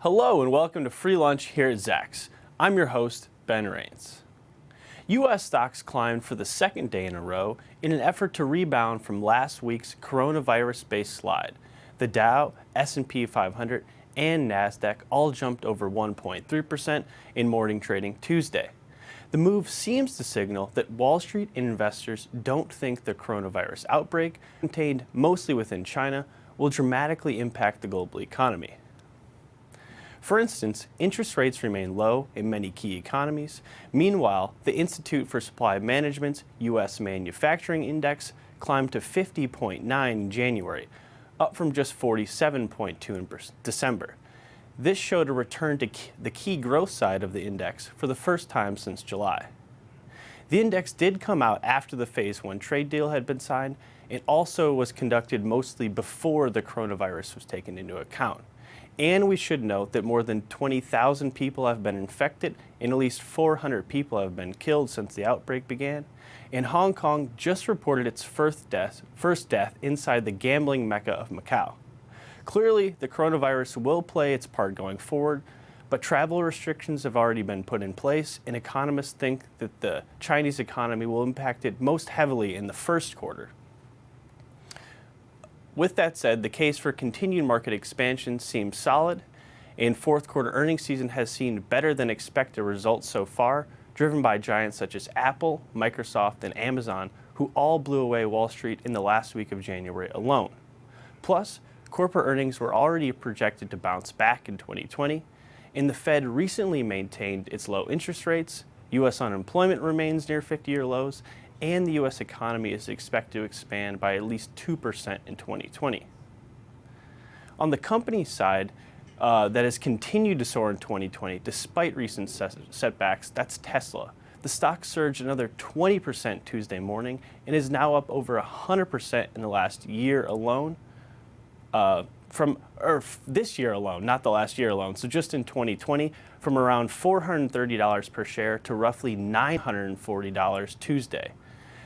Hello and welcome to Free Lunch here at Zacks. I'm your host, Ben Rains. U.S. stocks climbed for the second day in a row in an effort to rebound from last week's coronavirus-based slide. The Dow, S&P 500, and NASDAQ all jumped over 1.3% in morning trading Tuesday. The move seems to signal that Wall Street and investors don't think the coronavirus outbreak, contained mostly within China, will dramatically impact the global economy. For instance, interest rates remain low in many key economies. Meanwhile, the Institute for Supply Management's U.S. Manufacturing Index climbed to 50.9 in January, up from just 47.2 in December. This showed a return to the key growth side of the index for the first time since July. The index did come out after the Phase 1 trade deal had been signed. It also was conducted mostly before the coronavirus was taken into account. And we should note that more than 20,000 people have been infected and at least 400 people have been killed since the outbreak began. And Hong Kong just reported its first death inside the gambling mecca of Macau. Clearly, the coronavirus will play its part going forward, but travel restrictions have already been put in place, and economists think that the Chinese economy will impact it most heavily in the first quarter. With that said, the case for continued market expansion seems solid, and fourth quarter earnings season has seen better than expected results so far, driven by giants such as Apple, Microsoft, and Amazon, who all blew away Wall Street in the last week of January alone. Plus, corporate earnings were already projected to bounce back in 2020, and the Fed recently maintained its low interest rates, U.S. unemployment remains near 50-year lows, and the U.S. economy is expected to expand by at least 2% in 2020. On the company side, that has continued to soar in 2020 despite recent setbacks, that's Tesla. The stock surged another 20% Tuesday morning and is now up over 100% in the last year alone. This year alone, not the last year alone. So just in 2020, from around $430 per share to roughly $940 Tuesday.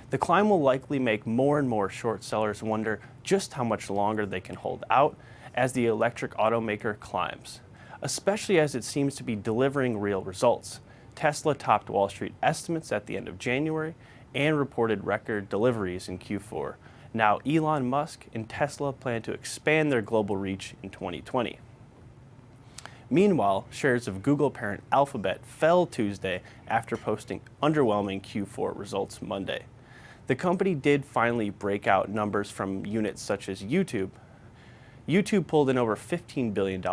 The climb will likely make more and more short sellers wonder just how much longer they can hold out as the electric automaker climbs, especially as it seems to be delivering real results. Tesla topped Wall Street estimates at the end of January and reported record deliveries in Q4. Now, Elon Musk and Tesla plan to expand their global reach in 2020. Meanwhile, shares of Google parent Alphabet fell Tuesday after posting underwhelming Q4 results Monday. The company did finally break out numbers from units such as YouTube. YouTube pulled in over $15 billion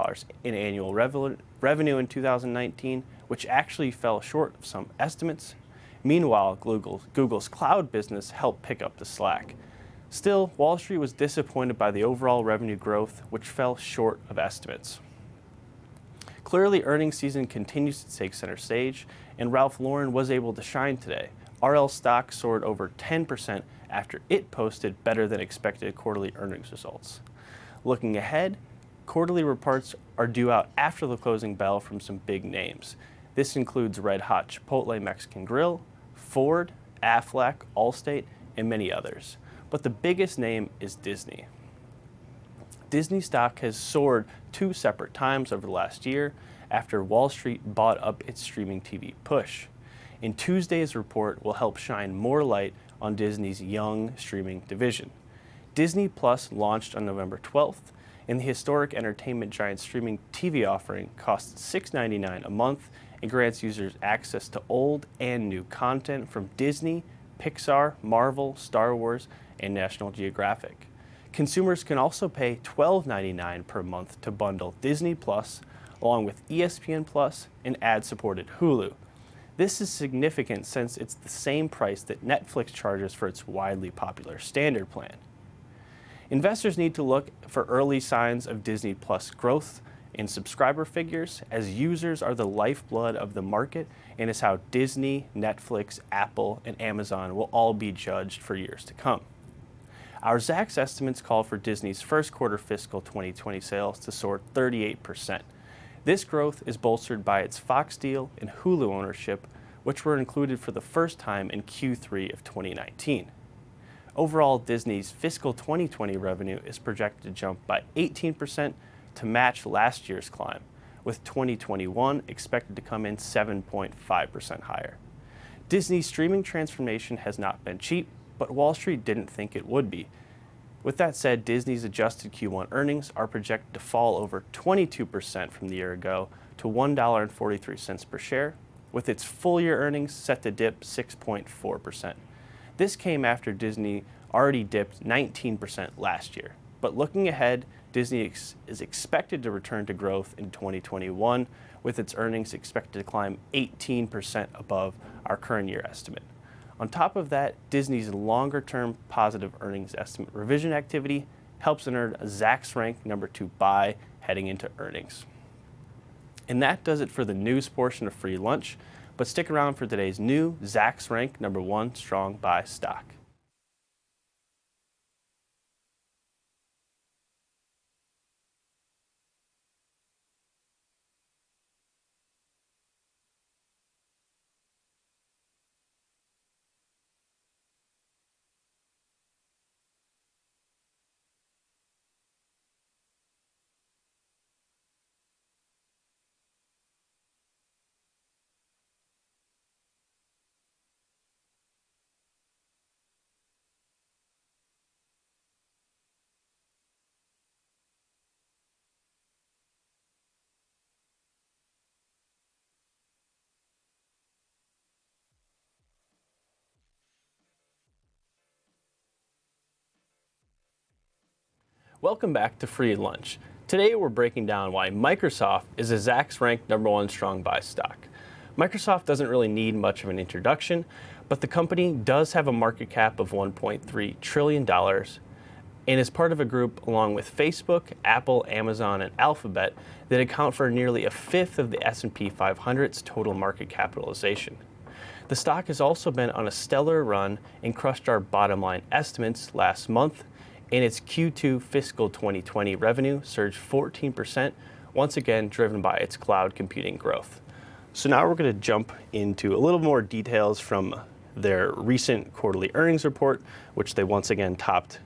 in annual revenue in 2019, which actually fell short of some estimates. Meanwhile, Google's cloud business helped pick up the slack. Still, Wall Street was disappointed by the overall revenue growth, which fell short of estimates. Clearly, earnings season continues to take center stage, and Ralph Lauren was able to shine today. RL stock soared over 10% after it posted better than expected quarterly earnings results. Looking ahead, quarterly reports are due out after the closing bell from some big names. This includes Red Hot Chipotle Mexican Grill, Ford, Aflac, Allstate, and many others. But the biggest name is Disney. Disney stock has soared 2 separate times over the last year after Wall Street bought up its streaming TV push. And Tuesday's report will help shine more light on Disney's young streaming division. Disney Plus launched on November 12th, and the historic entertainment giant streaming TV offering costs $6.99 a month and grants users access to old and new content from Disney, Pixar, Marvel, Star Wars, and National Geographic. Consumers can also pay $12.99 per month to bundle Disney Plus, along with ESPN Plus and ad-supported Hulu. This is significant since it's the same price that Netflix charges for its widely popular standard plan. Investors need to look for early signs of Disney Plus growth in subscriber figures, as users are the lifeblood of the market and is how Disney, Netflix, Apple, and Amazon will all be judged for years to come. Our Zacks estimates call for Disney's first quarter fiscal 2020 sales to soar 38%. This growth is bolstered by its Fox deal and Hulu ownership, which were included for the first time in Q3 of 2019. Overall, Disney's fiscal 2020 revenue is projected to jump by 18% to match last year's climb, with 2021 expected to come in 7.5% higher. Disney's streaming transformation has not been cheap, but Wall Street didn't think it would be. With that said, Disney's adjusted Q1 earnings are projected to fall over 22% from the year ago to $1.43 per share, with its full-year earnings set to dip 6.4%. This came after Disney already dipped 19% last year. But looking ahead, Disney is expected to return to growth in 2021, with its earnings expected to climb 18% above our current year estimate. On top of that, Disney's longer-term positive earnings estimate revision activity helps it earn a Zacks Rank #2 buy heading into earnings. And that does it for the news portion of Free Lunch, but stick around for today's new Zacks Rank #1 strong buy stock. Welcome back to Free Lunch. Today we're breaking down why Microsoft is a Zacks Rank #1 strong buy stock. Microsoft doesn't really need much of an introduction, but the company does have a market cap of $1.3 trillion and is part of a group along with Facebook, Apple, Amazon, and Alphabet that account for nearly a fifth of the S&P 500's total market capitalization. The stock has also been on a stellar run and crushed our bottom line estimates last month, and its Q2 fiscal 2020 revenue surged 14%, once again driven by its cloud computing growth. So now we're going to jump into a little more details from their recent quarterly earnings report, which they once again topped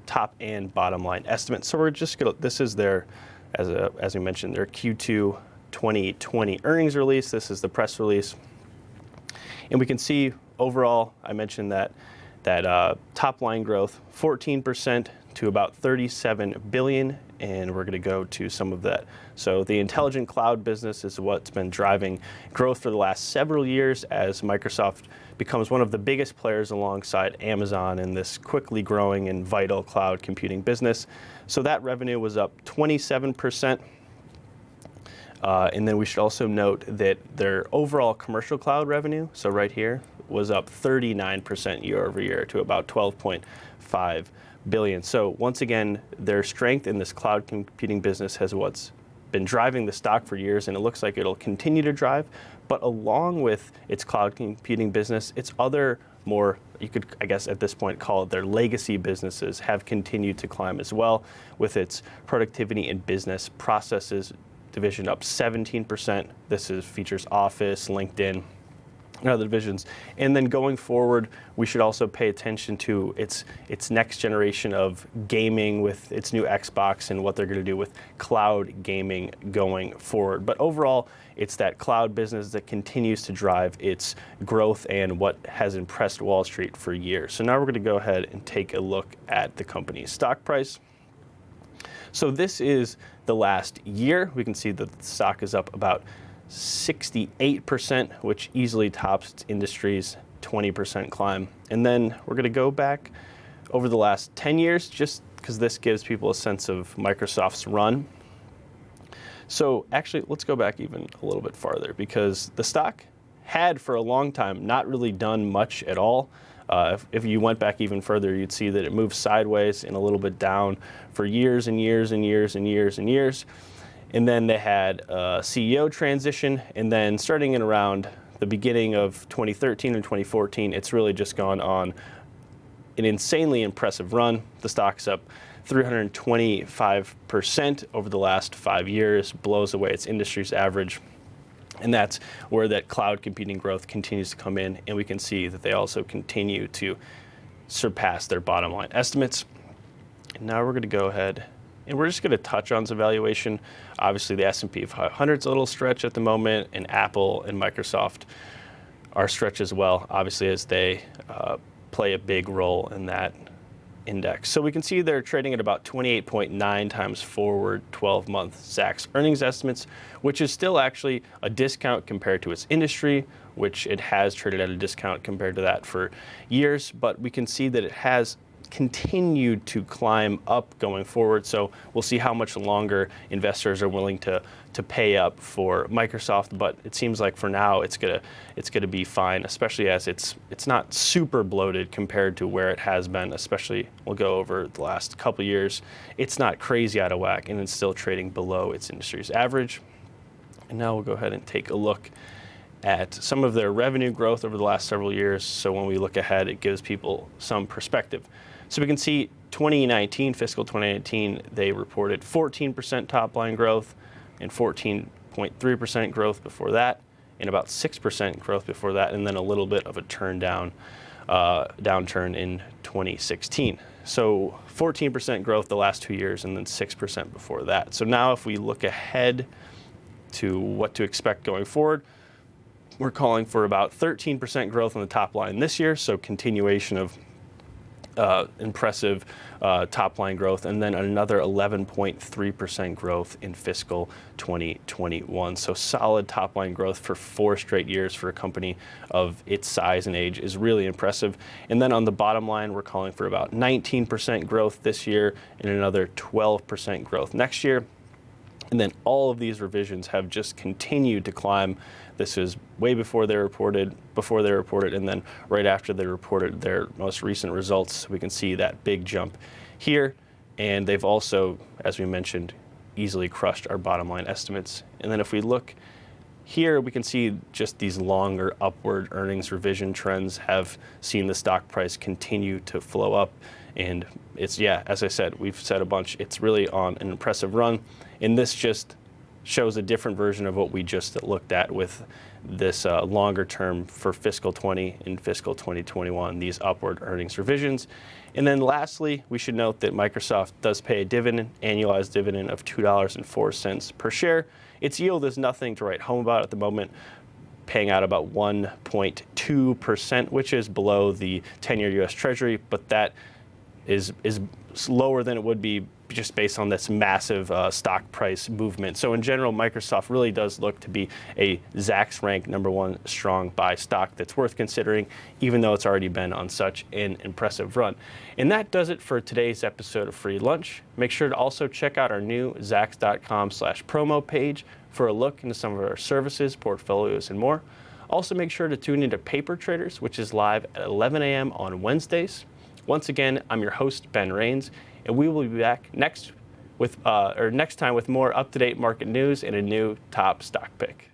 top and bottom line estimates. So we're just going to, this is their, as we mentioned, their Q2 2020 earnings release. This is the press release. And we can see overall, I mentioned that top line growth, 14% to about 37 billion, and we're going to go to some of that. So the intelligent cloud business is what's been driving growth for the last several years as Microsoft becomes one of the biggest players alongside Amazon in this quickly growing and vital cloud computing business. So that revenue was up 27%. And then we should also note that their overall commercial cloud revenue, so right here, was up 39% year over year to about 12.5 billion. So once again, their strength in this cloud computing business has what's been driving the stock for years, and it looks like it'll continue to drive. But along with its cloud computing business, its other more, you could, I guess at this point, call it their legacy businesses, have continued to climb as well, with its productivity and business processes division up 17%. This features Office, LinkedIn, and other divisions. And then going forward, we should also pay attention to its next generation of gaming with its new Xbox and what they're going to do with cloud gaming going forward. But overall, it's that cloud business that continues to drive its growth and what has impressed Wall Street for years. So now we're going to go ahead and take a look at the company's stock price. So this is the last year. We can see that the stock is up about 68%, which easily tops its industry's 20% climb. And then we're going to go back over the last 10 years, just because this gives people a sense of Microsoft's run. So actually, let's go back even a little bit farther, because the stock had for a long time not really done much at all. If you went back even further, you'd see that it moved sideways and a little bit down for years and years and years and years and years. And then they had a CEO transition, and then starting in around the beginning of 2013 and 2014, it's really just gone on an insanely impressive run. The stock's up 325% over the last 5 years, blows away its industry's average. And that's where that cloud computing growth continues to come in, and we can see that they also continue to surpass their bottom line estimates. And now we're going to go ahead And we're just going to touch on some valuation. Obviously, the S&P 500 is a little stretch at the moment, and Apple and Microsoft are stretch as well, obviously, as they play a big role in that index. So we can see they're trading at about 28.9 times forward 12-month Zacks earnings estimates, which is still actually a discount compared to its industry, which it has traded at a discount compared to that for years. But we can see that it has continued to climb up going forward. So we'll see how much longer investors are willing to pay up for Microsoft, but it seems like for now it's gonna be fine, especially as it's not super bloated compared to where it has been, especially we'll go over the last couple years. It's not crazy out of whack, and it's still trading below its industry's average. And now we'll go ahead and take a look at some of their revenue growth over the last several years. So when we look ahead, it gives people some perspective. So we can see fiscal 2019, they reported 14% top line growth and 14.3% growth before that, and about 6% growth before that, and then a little bit of a downturn in 2016. So 14% growth the last 2 years, and then 6% before that. So now if we look ahead to what to expect going forward, we're calling for about 13% growth on the top line this year, so continuation of impressive top line growth, and then another 11.3% growth in fiscal 2021. So solid top line growth for 4 straight years for a company of its size and age is really impressive. And then on the bottom line, we're calling for about 19% growth this year and another 12% growth next year. And then all of these revisions have just continued to climb. This is way before they reported, and then right after they reported their most recent results. We can see that big jump here. And they've also, as we mentioned, easily crushed our bottom line estimates. And then if we look here, we can see just these longer upward earnings revision trends have seen the stock price continue to flow up. And it's, yeah, as I said, we've said a bunch, it's really on an impressive run. And this just shows a different version of what we just looked at with this longer term for fiscal 20 and fiscal 2021, these upward earnings revisions. And then lastly, we should note that Microsoft does pay a dividend, annualized dividend of $2.04 per share. Its yield is nothing to write home about at the moment, paying out about 1.2%, which is below the 10-year U.S. Treasury, but that is lower than it would be just based on this massive stock price movement. So in general, Microsoft really does look to be a Zacks Rank #1 strong buy stock that's worth considering, even though it's already been on such an impressive run. And that does it for today's episode of Free Lunch. Make sure to also check out our new Zacks.com/promo page for a look into some of our services, portfolios, and more. Also, make sure to tune into Paper Traders, which is live at 11 a.m. on Wednesdays. Once again, I'm your host, Ben Rains, and we will be back next time with more up-to-date market news and a new top stock pick.